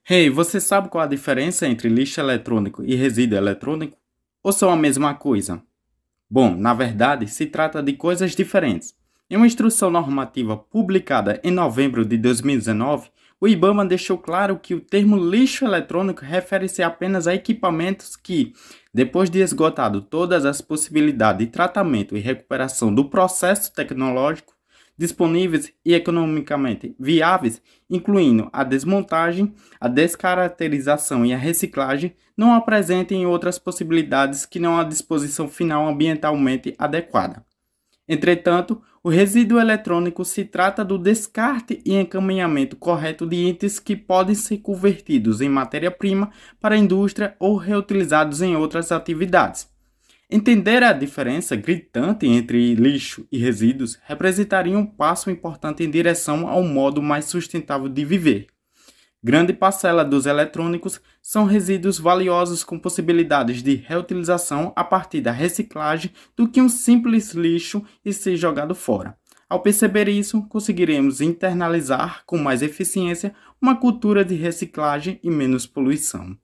Hey, você sabe qual a diferença entre lixo eletrônico e resíduo eletrônico? Ou são a mesma coisa? Bom, na verdade, se trata de coisas diferentes. Em uma instrução normativa publicada em novembro de 2019, o IBAMA deixou claro que o termo lixo eletrônico refere-se apenas a equipamentos que, depois de esgotado todas as possibilidades de tratamento e recuperação do processo tecnológico, disponíveis e economicamente viáveis, incluindo a desmontagem, a descaracterização e a reciclagem, não apresentem outras possibilidades que não a disposição final ambientalmente adequada. Entretanto, o resíduo eletrônico se trata do descarte e encaminhamento correto de itens que podem ser convertidos em matéria-prima para a indústria ou reutilizados em outras atividades. Entender a diferença gritante entre lixo e resíduos representaria um passo importante em direção a um modo mais sustentável de viver. Grande parcela dos eletrônicos são resíduos valiosos com possibilidades de reutilização a partir da reciclagem do que um simples lixo e ser jogado fora. Ao perceber isso, conseguiremos internalizar com mais eficiência uma cultura de reciclagem e menos poluição.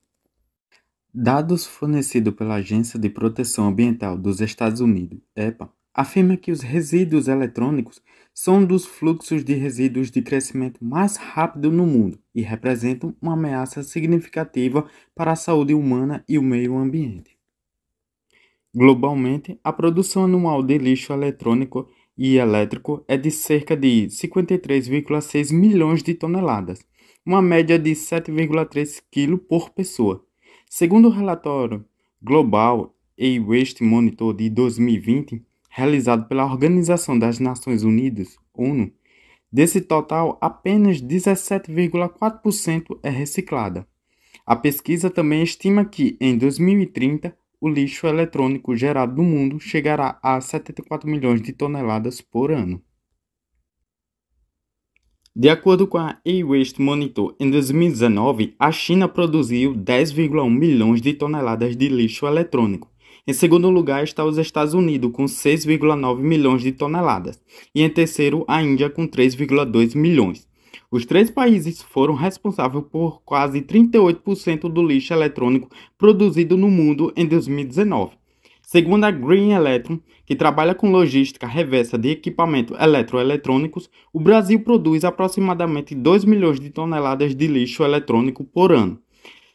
Dados fornecidos pela Agência de Proteção Ambiental dos Estados Unidos, EPA, afirma que os resíduos eletrônicos são um dos fluxos de resíduos de crescimento mais rápido no mundo e representam uma ameaça significativa para a saúde humana e o meio ambiente. Globalmente, a produção anual de lixo eletrônico e elétrico é de cerca de 53,6 milhões de toneladas, uma média de 7,3 kg por pessoa. Segundo o relatório Global E-Waste Monitor de 2020, realizado pela Organização das Nações Unidas, ONU, desse total, apenas 17,4% é reciclada. A pesquisa também estima que, em 2030, o lixo eletrônico gerado no mundo chegará a 74 milhões de toneladas por ano. De acordo com a E-Waste Monitor, em 2019, a China produziu 10,1 milhões de toneladas de lixo eletrônico. Em segundo lugar está os Estados Unidos, com 6,9 milhões de toneladas, e em terceiro a Índia, com 3,2 milhões. Os três países foram responsáveis por quase 38% do lixo eletrônico produzido no mundo em 2019. Segundo a Green Electron, que trabalha com logística reversa de equipamentos eletroeletrônicos, o Brasil produz aproximadamente 2 milhões de toneladas de lixo eletrônico por ano,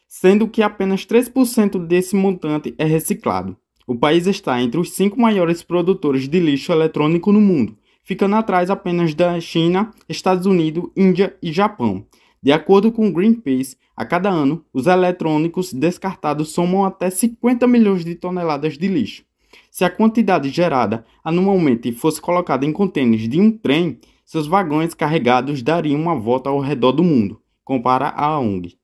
sendo que apenas 3% desse montante é reciclado. O país está entre os 5 maiores produtores de lixo eletrônico no mundo, ficando atrás apenas da China, Estados Unidos, Índia e Japão. De acordo com o Greenpeace, a cada ano, os eletrônicos descartados somam até 50 milhões de toneladas de lixo. Se a quantidade gerada anualmente fosse colocada em contêineres de um trem, seus vagões carregados dariam uma volta ao redor do mundo, compara a ONG.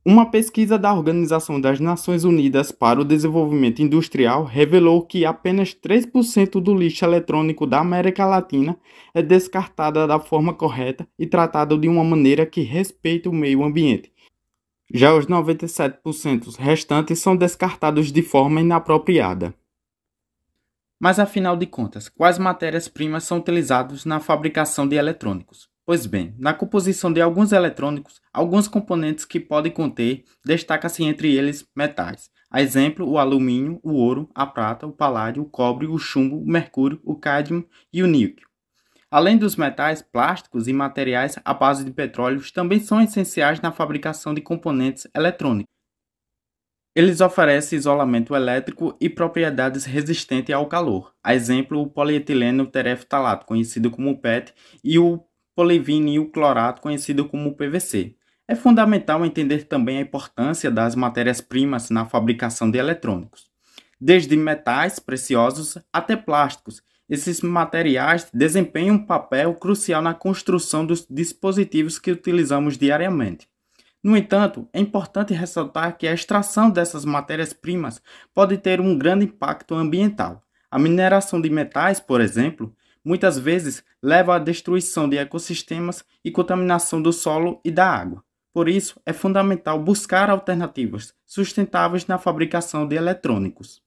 Uma pesquisa da Organização das Nações Unidas para o Desenvolvimento Industrial revelou que apenas 3% do lixo eletrônico da América Latina é descartada da forma correta e tratada de uma maneira que respeite o meio ambiente. Já os 97% restantes são descartados de forma inapropriada. Mas afinal de contas, quais matérias-primas são utilizadas na fabricação de eletrônicos? Pois bem, na composição de alguns eletrônicos, alguns componentes que podem conter, destaca-se entre eles metais. A exemplo, o alumínio, o ouro, a prata, o paládio, o cobre, o chumbo, o mercúrio, o cádmio e o níquel. Além dos metais, plásticos e materiais à base de petróleo também são essenciais na fabricação de componentes eletrônicos. Eles oferecem isolamento elétrico e propriedades resistentes ao calor. A exemplo, o polietileno tereftalato, conhecido como PET, e o polivinilclorato, conhecido como PVC. É fundamental entender também a importância das matérias-primas na fabricação de eletrônicos. Desde metais preciosos até plásticos, esses materiais desempenham um papel crucial na construção dos dispositivos que utilizamos diariamente. No entanto, é importante ressaltar que a extração dessas matérias-primas pode ter um grande impacto ambiental. A mineração de metais, por exemplo, muitas vezes leva à destruição de ecossistemas e contaminação do solo e da água. Por isso, é fundamental buscar alternativas sustentáveis na fabricação de eletrônicos.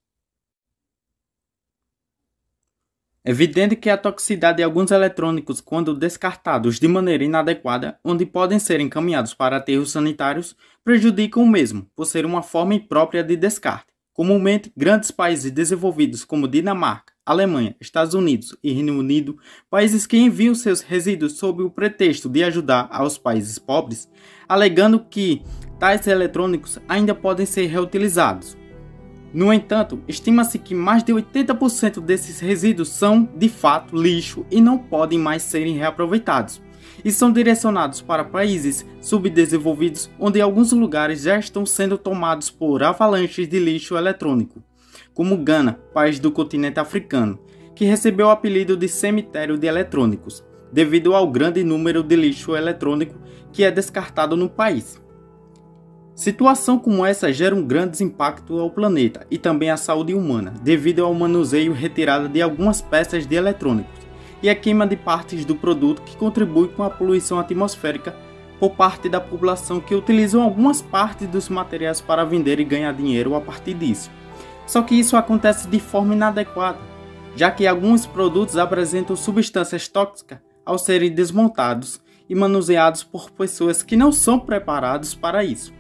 É evidente que a toxicidade de alguns eletrônicos, quando descartados de maneira inadequada, onde podem ser encaminhados para aterros sanitários, prejudicam o mesmo, por ser uma forma imprópria de descarte. Comumente, grandes países desenvolvidos como Dinamarca, Alemanha, Estados Unidos e Reino Unido, países que enviam seus resíduos sob o pretexto de ajudar aos países pobres, alegando que tais eletrônicos ainda podem ser reutilizados. No entanto, estima-se que mais de 80% desses resíduos são, de fato, lixo e não podem mais serem reaproveitados, e são direcionados para países subdesenvolvidos onde alguns lugares já estão sendo tomados por avalanches de lixo eletrônico, como Gana, país do continente africano, que recebeu o apelido de cemitério de eletrônicos, devido ao grande número de lixo eletrônico que é descartado no país. Situação como essa gera um grande impacto ao planeta e também à saúde humana, devido ao manuseio e retirada de algumas peças de eletrônicos e a queima de partes do produto que contribui com a poluição atmosférica por parte da população que utilizam algumas partes dos materiais para vender e ganhar dinheiro a partir disso. Só que isso acontece de forma inadequada, já que alguns produtos apresentam substâncias tóxicas ao serem desmontados e manuseados por pessoas que não são preparadas para isso,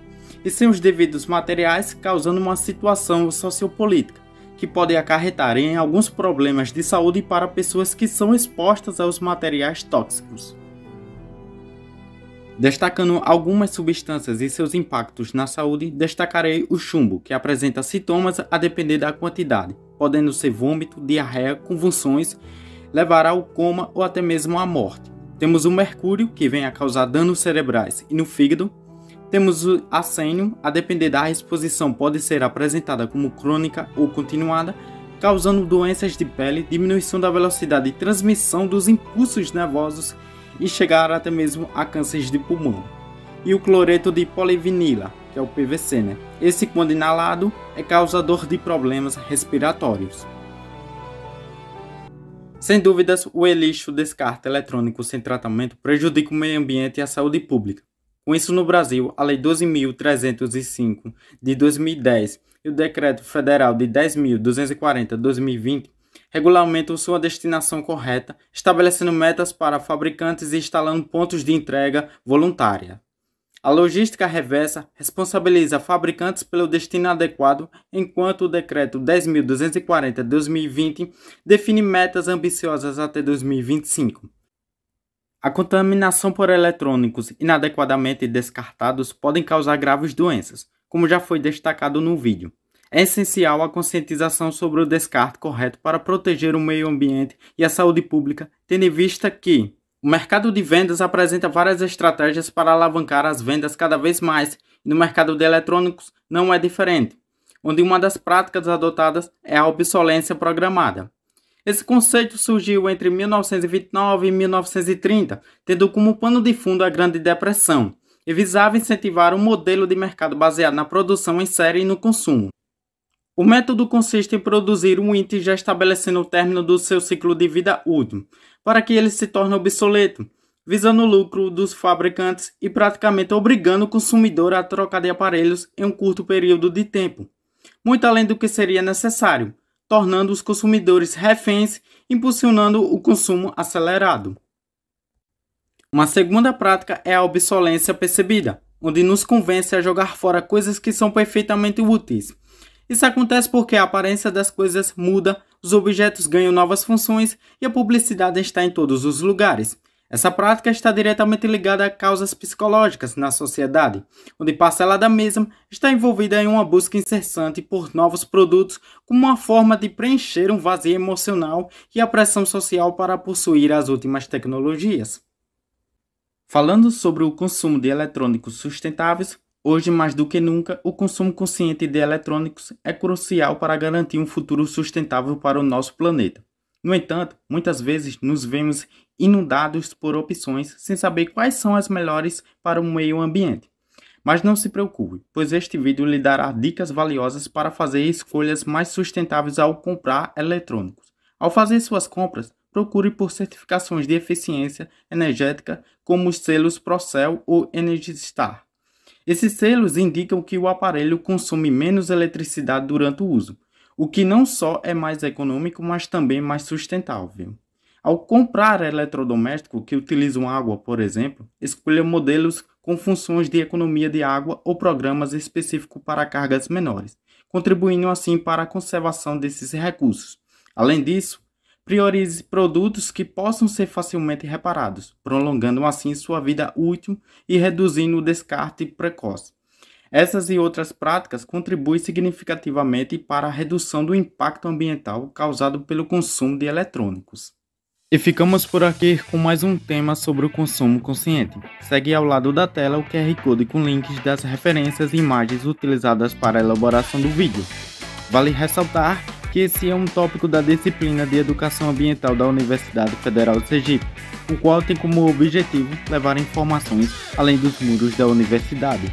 e sem os devidos materiais, causando uma situação sociopolítica que pode acarretar em alguns problemas de saúde para pessoas que são expostas aos materiais tóxicos. Destacando algumas substâncias e seus impactos na saúde, destacarei o chumbo, que apresenta sintomas a depender da quantidade, podendo ser vômito, diarreia, convulsões, levar ao coma ou até mesmo à morte. Temos o mercúrio, que vem a causar danos cerebrais e no fígado. Temos o arsênio, a depender da exposição pode ser apresentada como crônica ou continuada, causando doenças de pele, diminuição da velocidade de transmissão dos impulsos nervosos e chegar até mesmo a cânceres de pulmão. E o cloreto de polivinila, que é o PVC, Esse, quando inalado, é causador de problemas respiratórios. Sem dúvidas, o lixo descarte eletrônico sem tratamento prejudica o meio ambiente e a saúde pública. Com isso, no Brasil, a Lei 12.305 de 2010 e o Decreto Federal de 10.240 de 2020 regulamentam sua destinação correta, estabelecendo metas para fabricantes e instalando pontos de entrega voluntária. A logística reversa responsabiliza fabricantes pelo destino adequado, enquanto o Decreto 10.240 de 2020 define metas ambiciosas até 2025. A contaminação por eletrônicos inadequadamente descartados podem causar graves doenças, como já foi destacado no vídeo. É essencial a conscientização sobre o descarte correto para proteger o meio ambiente e a saúde pública, tendo em vista que o mercado de vendas apresenta várias estratégias para alavancar as vendas cada vez mais, e no mercado de eletrônicos não é diferente, onde uma das práticas adotadas é a obsolescência programada. Esse conceito surgiu entre 1929 e 1930, tendo como pano de fundo a Grande Depressão, e visava incentivar um modelo de mercado baseado na produção em série e no consumo. O método consiste em produzir um item já estabelecendo o término do seu ciclo de vida útil, para que ele se torne obsoleto, visando o lucro dos fabricantes e praticamente obrigando o consumidor a trocar de aparelhos em um curto período de tempo, muito além do que seria necessário, tornando os consumidores reféns, impulsionando o consumo acelerado. Uma segunda prática é a obsolescência percebida, onde nos convence a jogar fora coisas que são perfeitamente úteis. Isso acontece porque a aparência das coisas muda, os objetos ganham novas funções e a publicidade está em todos os lugares. Essa prática está diretamente ligada a causas psicológicas na sociedade, onde parcela da mesma está envolvida em uma busca incessante por novos produtos como uma forma de preencher um vazio emocional e a pressão social para possuir as últimas tecnologias. Falando sobre o consumo de eletrônicos sustentáveis, hoje mais do que nunca, o consumo consciente de eletrônicos é crucial para garantir um futuro sustentável para o nosso planeta. No entanto, muitas vezes nos vemos inundados por opções sem saber quais são as melhores para o meio ambiente. Mas não se preocupe, pois este vídeo lhe dará dicas valiosas para fazer escolhas mais sustentáveis ao comprar eletrônicos. Ao fazer suas compras, procure por certificações de eficiência energética como os selos Procel ou Energy Star. Esses selos indicam que o aparelho consome menos eletricidade durante o uso, o que não só é mais econômico, mas também mais sustentável. Ao comprar eletrodoméstico que utilizam água, por exemplo, escolha modelos com funções de economia de água ou programas específicos para cargas menores, contribuindo assim para a conservação desses recursos. Além disso, priorize produtos que possam ser facilmente reparados, prolongando assim sua vida útil e reduzindo o descarte precoce. Essas e outras práticas contribuem significativamente para a redução do impacto ambiental causado pelo consumo de eletrônicos. E ficamos por aqui com mais um tema sobre o consumo consciente. Segue ao lado da tela o QR Code com links das referências e imagens utilizadas para a elaboração do vídeo. Vale ressaltar que esse é um tópico da disciplina de Educação Ambiental da Universidade Federal de Sergipe, o qual tem como objetivo levar informações além dos muros da universidade.